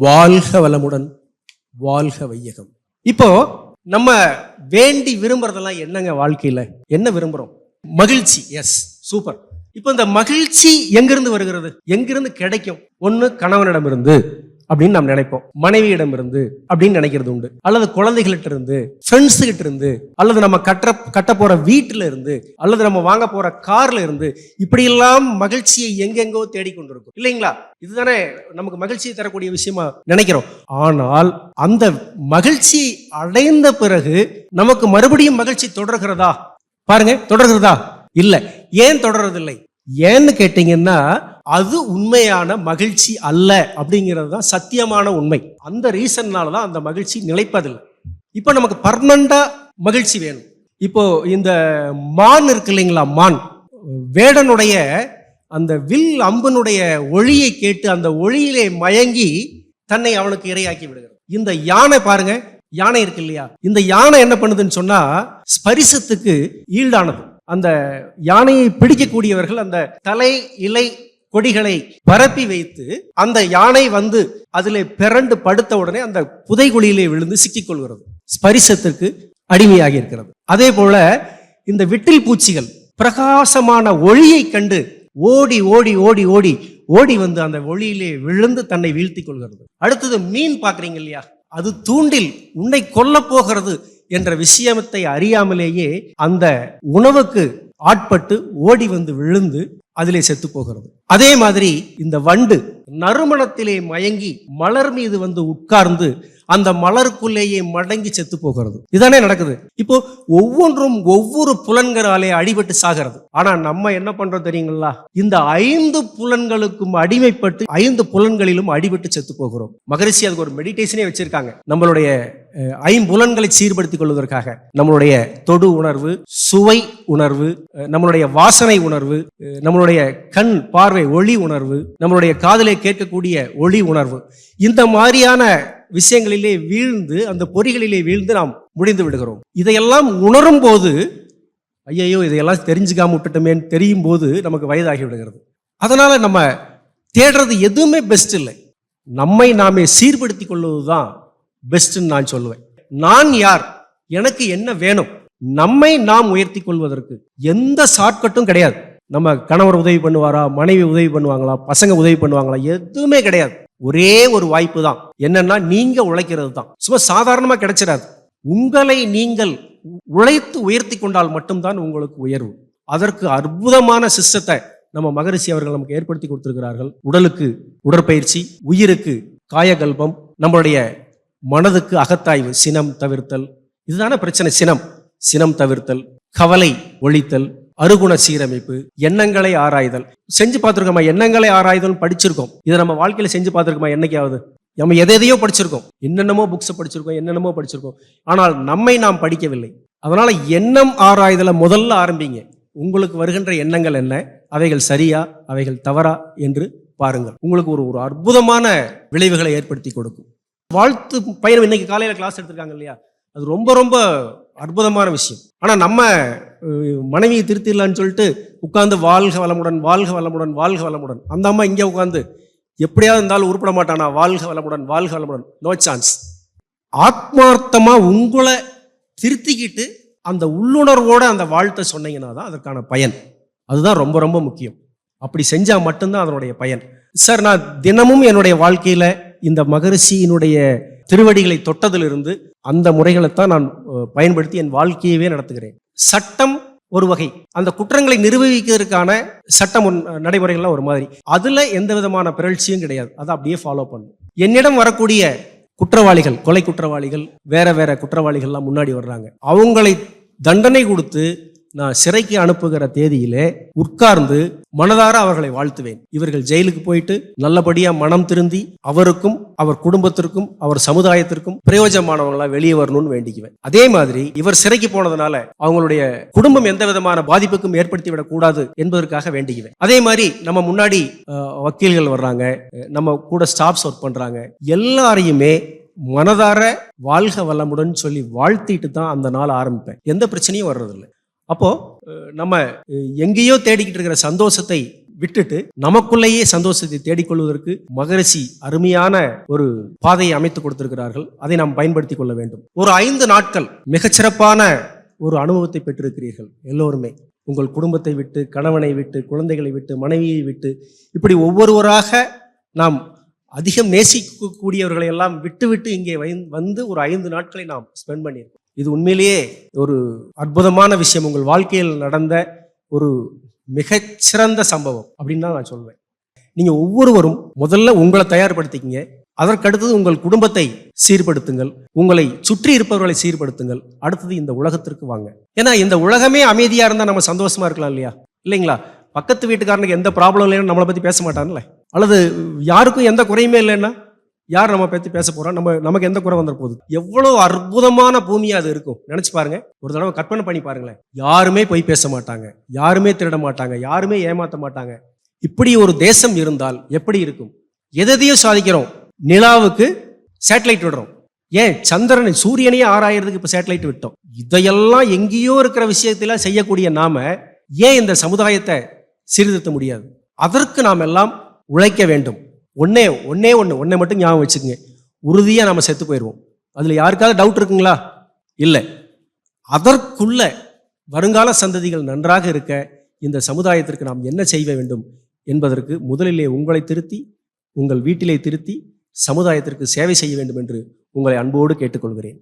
வாழ்க வளமுடன், வாழ்க வையகம். இப்போ நம்ம வேண்டி விரும்புறதெல்லாம் என்னங்க? வாழ்க்கையில என்ன விரும்புறோம்? மகிழ்ச்சி. Yes, super. இப்போ இந்த மகிழ்ச்சி எங்கிருந்து வருகிறது? எங்கிருந்து கிடைக்கும்? ஒண்ணு கணவனிடம் இருந்து அப்படின்னு நாம் நினைப்போம், மனைவியிடம் இருந்து அப்படின்னு நினைக்கிறது உண்டு, அல்லது குழந்தைகிட்ட இருந்து, ஃப்ரெண்ட்ஸ் கிட்ட இருந்து, அல்லது நம்ம கட்ட போற வீட்டுல இருந்து, அல்லது நம்ம வாங்க போற கார்ல இருந்து. இப்படி எல்லாம் மகிழ்ச்சியை எங்கெங்கோ தேடிக்கொண்டிருக்கும் இல்லைங்களா? இதுதானே நமக்கு மகிழ்ச்சியை தரக்கூடிய விஷயமா நினைக்கிறோம். ஆனால் அந்த மகிழ்ச்சி அடைந்த பிறகு நமக்கு மறுபடியும் மகிழ்ச்சி தொடர்கிறதா? பாருங்க, தொடர்கிறதா? இல்ல. ஏன் தொடர்றதில்லை? ஏன்னு கேட்டீங்கன்னா, அது உண்மையான மகிழ்ச்சி அல்ல அப்படிங்கிறது தான் சத்தியமான உண்மை. அந்த ரீசன்னால தான் அந்த மகிழ்ச்சி நிலைப்பதில்லை. இப்போ நமக்கு பர்மனண்டா மகிழ்ச்சி வேணும். இப்போ இந்த மான் இருக்கு இல்லைங்களா, மான் வேடனுடைய அந்த வில் அம்பனுடைய ஒளியை கேட்டு அந்த ஒளியிலே மயங்கி தன்னை அவனுக்கு இரையாக்கி விடுகிறது. இந்த யானை பாருங்க, யானை இருக்கு இல்லையா, இந்த யானை என்ன பண்ணுதுன்னு சொன்னா ஸ்பரிசத்துக்கு ஈல்டானது. அந்த யானையை பிடிக்கக்கூடியவர்கள் அந்த தலை இலை கொடிகளை பரப்பி வைத்து அந்த யானை வந்து அதிலே பிறண்டு படுத்த உடனே அந்த புதைகுழியிலே விழுந்து சிக்கிக் கொள்கிறது, ஸ்பரிசத்திற்கு அடிமையாகி இருக்கிறது. அதே போல இந்த விட்டில் பூச்சிகள் பிரகாசமான ஒளியை கண்டு ஓடி ஓடி ஓடி ஓடி ஓடி வந்து அந்த ஒளியிலே விழுந்து தன்னை வீழ்த்தி கொள்கிறது. அடுத்தது மீன் பாக்குறீங்க இல்லையா, அது தூண்டில் உன்னை கொல்ல போகிறது என்ற விஷயத்தை அறியாமலேயே அந்த உணவுக்கு ஆட்பட்டு ஓடி வந்து விழுந்து அதிலே செத்து போகிறது. அதே மாதிரி இந்த வண்டு நறுமணத்திலே மயங்கி மலர் மீது வந்து உட்கார்ந்து அந்த மலருக்குள்ளேயே மடங்கி செத்து போகிறது. இதானே நடக்குது. இப்போ ஒவ்வொன்றும் ஒவ்வொரு புலன்களாலே அடிபட்டு சாகிறது. ஆனா நம்ம என்ன பண்றோம் தெரியுங்களா? இந்த 5 புலன்களுக்கும் அடிமைப்பட்டு 5 புலன்களிலும் அடிபட்டு செத்து போகிறோம். மகரிஷி அதுக்கு ஒரு மெடிடேஷனே வச்சிருக்காங்க. நம்மளுடைய 5 புலன்களை சீர்படுத்திக் கொள்வதற்காக நம்மளுடைய தொடு உணர்வு, சுவை உணர்வு, நம்மளுடைய வாசனை உணர்வு, நம்மளுடைய கண் பார்வை ஒளி உணர்வு, நம்மளுடைய காதிலே கேட்கக்கூடிய ஒளி உணர்வு, இந்த மாதிரியான விஷயங்களிலே வீழ்ந்து அந்த பொறிகளிலே வீழ்ந்து நாம் முடிந்து விடுகிறோம். இதையெல்லாம் உணரும் போது ஐயோ இதையெல்லாம் தெரிஞ்சுக்காம விட்டுட்டோமேன்னு தெரியும் போது நமக்கு வயதாகி விடுகிறது. அதனால நம்ம தேடுறது எதுவுமே பெஸ்ட் இல்லை. நம்மை நாமே சீர்படுத்தி கொள்வதுதான் பெஸ்ட்ன்னு நான் சொல்லுவேன். நான் யார், எனக்கு என்ன வேணும், நம்மை நாம் உயர்த்தி கொள்வதற்கு எந்த ஷார்ட்கட்டும் கிடையாது. நம்ம கணவர் உதவி பண்ணுவாரா, மனைவி உதவி பண்ணுவாங்களா, பசங்க உதவி பண்ணுவாங்களா, எதுவுமே கிடையாது. ஒரே ஒரு வாய்ப்பு தான். என்னன்னா நீங்க உழைக்கிறது தான். சும்மா சாதாரணமா கிடைச்சிடாது. உங்களை நீங்கள் உழைத்து உயர்த்தி கொண்டால் மட்டும்தான் உங்களுக்கு உயர்வு. அதற்கு அற்புதமான சிஸ்டத்தை நம்ம மகரிஷி அவர்கள் நமக்கு ஏற்படுத்தி கொடுத்திருக்கிறார்கள். உடலுக்கு உடற்பயிற்சி, உயிருக்கு காயகல்பம், நம்மளுடைய மனதுக்கு அகத்தாய்வு, சினம் தவிர்த்தல். இதுதானே பிரச்சனை. சினம் தவிர்த்தல், கவலை ஒழித்தல், அருகுண சீரமைப்பு, எண்ணங்களை ஆராய்தல். செஞ்சு பார்த்துருக்கோமா? எண்ணங்களை ஆராய்தல் படிச்சிருக்கோம். இதை நம்ம வாழ்க்கையில செஞ்சு பார்த்துருக்கோமா? என்னைக்காவது? நம்ம எதையோ படிச்சிருக்கோம், என்னென்னமோ புக்ஸை படிச்சிருக்கோம், என்னென்னமோ படிச்சிருக்கோம். ஆனால் நம்மை நாம் படிக்கவில்லை. அதனால எண்ணம் ஆராய்தலை முதல்ல ஆரம்பிங்க. உங்களுக்கு வருகின்ற எண்ணங்கள் என்ன, அவைகள் சரியா அவைகள் தவறா என்று பாருங்கள். உங்களுக்கு ஒரு அற்புதமான விளைவுகளை ஏற்படுத்தி கொடுக்கும். வாழ்த்து பயணம் இன்னைக்கு காலையில கிளாஸ் எடுத்திருக்காங்க இல்லையா, அது ரொம்ப ரொம்ப அற்புதமான விஷயம். ஆனா நம்ம மனைவியை திருத்திடலான்னு சொல்லிட்டு உட்கார்ந்து வாழ்க வளமுடன் வாழ்க வளமுடன் வாழ்க வளமுடன். அந்த அம்மா இங்கே உட்கார்ந்து எப்படியாவது இருந்தாலும் உருப்பட மாட்டானா, வாழ்க வளமுடன் வாழ்க வளமுடன், நோ சான்ஸ். ஆத்மார்த்தமா உங்களை திருத்திக்கிட்டு அந்த உள்ளுணர்வோட அந்த வாழ்த்தை சொன்னீங்கன்னா தான் அதற்கான பயன். அதுதான் ரொம்ப ரொம்ப முக்கியம். அப்படி செஞ்சா மட்டும்தான் அதனுடைய பயன். சார், நான் தினமும் என்னுடைய வாழ்க்கையில இந்த மகரிஷியினுடைய திருவடிகளை தொட்டதிலிருந்து அந்த முறைகளைத்தான் நான் பயன்படுத்தி என் வாழ்க்கையவே நடத்துகிறேன். சட்டம் ஒரு வகை, அந்த குற்றங்களை நிர்வகிக்கிறதுக்கான சட்டம் நடைமுறைகள்லாம் ஒரு மாதிரி. அதுல எந்த விதமான பிறழ்ச்சியும் கிடையாது. அதை அப்படியே ஃபாலோ பண்ணும். என்னிடம் வரக்கூடிய குற்றவாளிகள், கொலை குற்றவாளிகள், வேற வேற குற்றவாளிகள்லாம் முன்னாடி வர்றாங்க. அவங்களை தண்டனை கொடுத்து நான் சிறைக்கு அனுப்புகிற தேதியிலே உட்கார்ந்து மனதார அவர்களை வாழ்த்துவேன். இவர்கள் ஜெயிலுக்கு போயிட்டு நல்லபடியா மனம் திருந்தி அவருக்கும் அவர் குடும்பத்திற்கும் அவர் சமுதாயத்திற்கும் பிரயோஜனமானவங்களா வெளியே வரணும்னு வேண்டிக்குவேன். அதே மாதிரி இவர் சிறைக்கு போனதுனால அவங்களுடைய குடும்பம் எந்த விதமான பாதிப்புக்கும் ஏற்படுத்தி விடக் கூடாது என்பதற்காக வேண்டிக்குவேன். அதே மாதிரி நம்ம முன்னாடி வக்கீல்கள் வர்றாங்க, நம்ம கூட ஸ்டாஃப்ஸ் ஒர்க் பண்றாங்க, எல்லாரையுமே மனதார வாழ்க வளமுடன் சொல்லி வாழ்த்திட்டு தான் அந்த நாள் ஆரம்பிப்பேன். எந்த பிரச்சனையும் வர்றதில்லை. அப்போ நம்ம எங்கேயோ தேடிக்கிட்டு இருக்கிற சந்தோஷத்தை விட்டுட்டு நமக்குள்ளேயே சந்தோஷத்தை தேடிக்கொள்வதற்கு மகரிஷி அருமையான ஒரு பாதையை அமைத்து கொடுத்திருக்கிறார்கள். அதை நாம் பயன்படுத்திக் கொள்ள வேண்டும். ஒரு 5 நாட்கள் மிகச்சிறப்பான ஒரு அனுபவத்தை பெற்றிருக்கிறீர்கள். எல்லோருமே உங்கள் குடும்பத்தை விட்டு, கணவனை விட்டு, குழந்தைகளை விட்டு, மனைவியை விட்டு, இப்படி ஒவ்வொருவராக நாம் அதிகம் நேசிக்கக்கூடியவர்களை எல்லாம் விட்டு இங்கே வந்து ஒரு 5 நாட்களை நாம் ஸ்பெண்ட் பண்ணியிருக்கோம். இது உண்மையிலேயே ஒரு அற்புதமான விஷயம். உங்கள் வாழ்க்கையில் நடந்த ஒரு மிகச்சிறந்த சம்பவம் அப்படின்னு தான் நான் சொல்வேன். நீங்க ஒவ்வொருவரும் முதல்ல உங்களை தயார்படுத்திக்கிங்க. அதற்கடுத்தது உங்கள் குடும்பத்தை சீர்படுத்துங்கள், உங்களை சுற்றி இருப்பவர்களை சீர்படுத்துங்கள். அடுத்தது இந்த உலகத்திற்கு வாங்க. ஏன்னா இந்த உலகமே அமைதியா இருந்தா நம்ம சந்தோஷமா இருக்கலாம் இல்லையா? இல்லைங்களா? பக்கத்து வீட்டுக்காரனுக்கு எந்த ப்ராப்ளம் இல்லைன்னு நம்மளை பத்தி பேச மாட்டான்ல, அல்லது யாருக்கும் எந்த குறையுமே இல்லைன்னா யார் நம்ம பத்தி பேச போறோம்? நமக்கு எந்த குறை வந்துட போகுது? எவ்வளவு அற்புதமான பூமியா அது இருக்கும் நினைச்சு பாருங்க. ஒரு தடவை கற்பனை பண்ணி பாருங்களேன். யாருமே போய் பேச மாட்டாங்க, யாருமே திருட மாட்டாங்க, யாருமே ஏமாத்த மாட்டாங்க. இப்படி ஒரு தேசம் இருந்தால் எப்படி இருக்கும்? எதையும் சாதிக்கிறோம். நிலாவுக்கு சேட்டலைட் விடுறோம். ஏன் சந்திரனை, சூரியனையே ஆராயறதுக்கு இப்ப சேட்டலைட் விட்டோம். இதையெல்லாம் எங்கேயோ இருக்கிற விஷயத்துல செய்யக்கூடிய நாம ஏன் இந்த சமுதாயத்தை சீர்திருத்த முடியாது? அதற்கு நாம் எல்லாம் உழைக்க வேண்டும். ஒன்னே மட்டும் ஞாபகம் வச்சுக்கோங்க. உறுதியா நாம செத்து போயிடுவோம். அதுல யாருக்காவது டவுட் இருக்குங்களா? இல்லை. அதற்குள்ள வருங்கால சந்ததிகள் நன்றாக இருக்க இந்த சமுதாயத்திற்கு நாம் என்ன செய்ய வேண்டும் என்பதற்கு முதலிலே உங்களை திருத்தி, உங்கள் வீட்டிலே திருத்தி சமுதாயத்திற்கு சேவை செய்ய வேண்டும் என்று உங்களை அன்போடு கேட்டுக்கொள்கிறேன்.